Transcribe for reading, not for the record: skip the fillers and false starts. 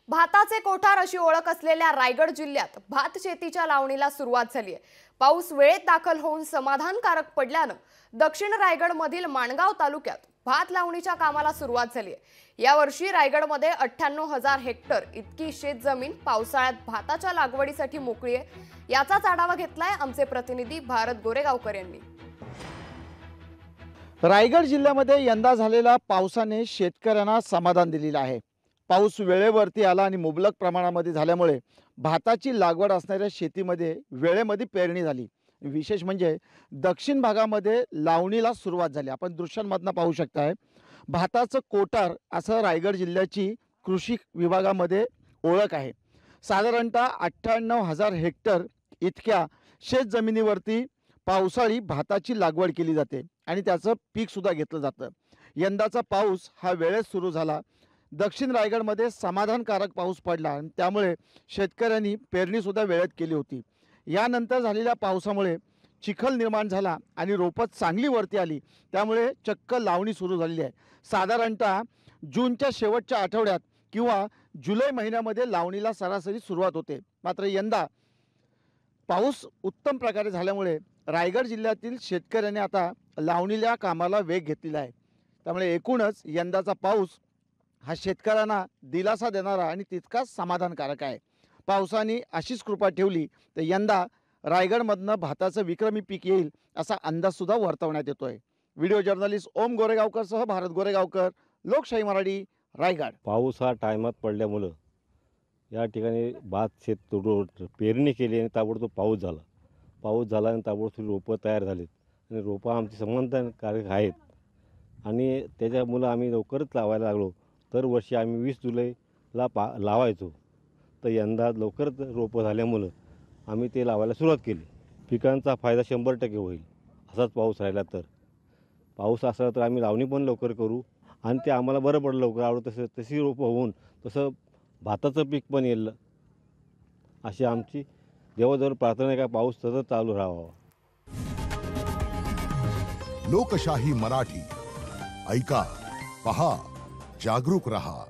भाताचे कोठार अशी ओळख असलेल्या रायगड जिल्ह्यात भात शेतीच्या लावणीला सुरुवात झाली आहे। पाऊस वेळेत दाखल होऊन समाधानकारक पडल्याने दक्षिण रायगड मधील माणगाव तालुक्यात भात लावणीच्या कामाला सुरुवात झाली आहे। या वर्षी रायगडमध्ये 98,000 हेक्टर इतकी शेतजमीन पावसाळ्यात भाताच्या लागवडीसाठी मोकळी आहे। याचाच आढावा घेतलाय आमचे प्रतिनिधी भारत गोरेगावकर यांनी। रायगड जिल्ह्यामध्ये यंदा झालेल्या पावसाने शेतकऱ्यांना समाधान दिलेलं आहे। पाऊस वेळेवरती आला आणि मुबलक प्रमाणामध्ये झाल्यामुळे भाताची लागवड असणाऱ्या शेतीमध्ये वेळेमध्ये पेरणी झाली। विशेष म्हणजे दक्षिण भागामध्ये लावणीला सुरुवात झाली। आपण दृश्यांमधून पाहू शकताय भाताचं कोठार असं रायगड जिल्ह्याची कृषी विभागामध्ये ओळख आहे। साधारणतः 98,000 हेक्टर इतक्या शेतजमिनीवरती पावसाळी भाताची लागवड केली जाते आणि त्याचं पीक सुद्धा घेतलं जातं। यंदाचा पाऊस हा वेळेत सुरू झाला। दक्षिण रायगडमध्ये समाधानकारक पाऊस पडला आणि त्यामुळे शेतकऱ्यांनी पेरणी सुद्धा वेळेत केली होती। यानंतर झालेल्या पावसामुळे चिखल निर्माण झाला आणि रोपं चांगली वरती आली, त्यामुळे चक्क लावणी सुरू झालेली आहे। साधारणतः जूनच्या शेवटच्या आठवड्यात किंवा जुलै महिन्यामध्ये लावणीला सरासरी सुरुवात होते। मात्र यंदा पाऊस उत्तम प्रकारे झाल्यामुळे रायगड जिल्ह्यातील शेतकऱ्यांनी आता लावणीच्या कामाला वेग घेतलेला आहे। त्यामुळे एकूणच यंदाचा पाऊस हा शेतकऱ्यांना दिलासा देणारा आणि तितकाच समाधानकारक आहे। पावसाने अशीच कृपा ठेवली तर यंदा रायगडमधनं भाताचं विक्रमी पीक येईल असा अंदाज सुद्धा वर्तवण्यात येतोय। व्हिडिओ जर्नलिस्ट ओम गोरेगावकरसह भारत गोरेगावकर, लोकशाही मराठी, रायगड। पाऊस हा टायमात पडल्यामुळं या ठिकाणी भात शेत पेरणी केली आणि ताबडतोब पाऊस झाला। पाऊस झाला आणि ताबडतोब रोपं तयार झालीत आणि रोपं आमची समाधानकारक आहेत आणि त्याच्यामुळं आम्ही लवकरच लावायला लागलो। दरवर्षी आम्ही 20 जुलैला लावायचो, तर यंदा लवकरच रोपं झाल्यामुळं आम्ही ते लावायला सुरुवात केली। पिकांचा फायदा 100% होईल असाच पाऊस राहिला तर। पाऊस असला तर आम्ही लावणी पण लवकर करू आणि ते आम्हाला बरं पडलं, लवकर आवडतं तशी रोपं होऊन तसं भाताचं पीक पण येईल अशी आमची देवाजवळ प्रार्थना आहे का पाऊस सतत चालू राहावा। लोकशाही मराठी ऐका, पहा, जागरूक रहा।